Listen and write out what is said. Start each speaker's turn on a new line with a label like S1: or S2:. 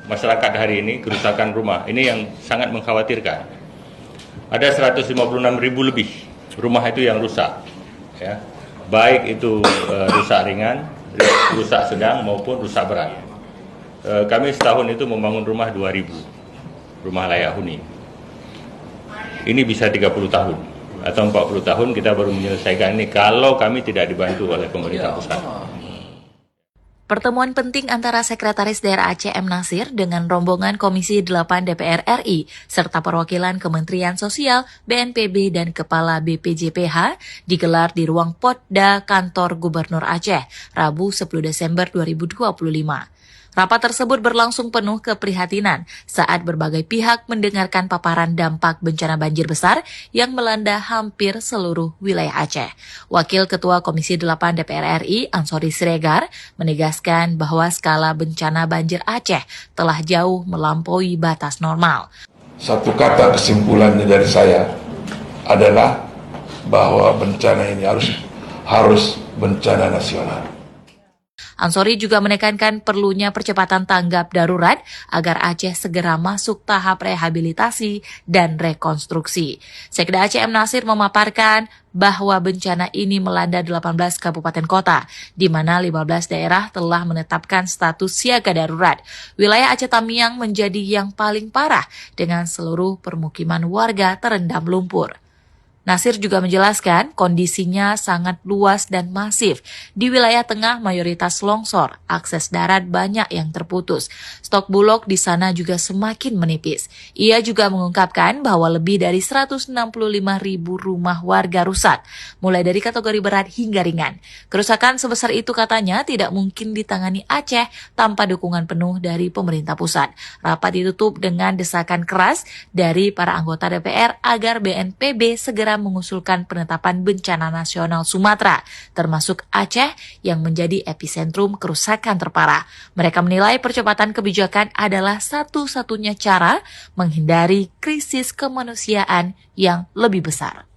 S1: Masyarakat hari ini kerusakan rumah ini yang sangat mengkhawatirkan. Ada 156.000 lebih rumah itu yang rusak, ya. Baik itu rusak ringan, rusak sedang maupun rusak berat. Kami setahun itu membangun rumah 2.000 rumah layak huni. Ini bisa 30 tahun atau 40 tahun kita baru menyelesaikan ini kalau kami tidak dibantu oleh pemerintah pusat.
S2: Pertemuan penting antara Sekretaris Daerah Aceh M. Nasir dengan rombongan Komisi 8 DPR RI serta perwakilan Kementerian Sosial, BNPB, dan Kepala BPJPH digelar di ruang Podda Kantor Gubernur Aceh, Rabu 10 Desember 2025. Rapat tersebut berlangsung penuh keprihatinan saat berbagai pihak mendengarkan paparan dampak bencana banjir besar yang melanda hampir seluruh wilayah Aceh. Wakil Ketua Komisi 8 DPR RI, Ansori Siregar, menegaskan bahwa skala bencana banjir Aceh telah jauh melampaui batas normal.
S3: Satu kata kesimpulannya dari saya adalah bahwa bencana ini harus bencana nasional.
S2: Ansori juga menekankan perlunya percepatan tanggap darurat agar Aceh segera masuk tahap rehabilitasi dan rekonstruksi. Sekda Aceh M. Nasir memaparkan bahwa bencana ini melanda 18 kabupaten kota, di mana 15 daerah telah menetapkan status siaga darurat. Wilayah Aceh Tamiang menjadi yang paling parah dengan seluruh permukiman warga terendam lumpur. Nasir juga menjelaskan kondisinya sangat luas dan masif. Di wilayah tengah mayoritas longsor, akses darat banyak yang terputus. Stok bulog di sana juga semakin menipis. Ia juga mengungkapkan bahwa lebih dari 165.000 rumah warga rusak, mulai dari kategori berat hingga ringan. Kerusakan sebesar itu katanya tidak mungkin ditangani Aceh tanpa dukungan penuh dari pemerintah pusat. Rapat ditutup dengan desakan keras dari para anggota DPR agar BNPB segera mengusulkan penetapan bencana nasional Sumatera, termasuk Aceh yang menjadi epicentrum kerusakan terparah. Mereka menilai percepatan kebijakan adalah satu-satunya cara menghindari krisis kemanusiaan yang lebih besar.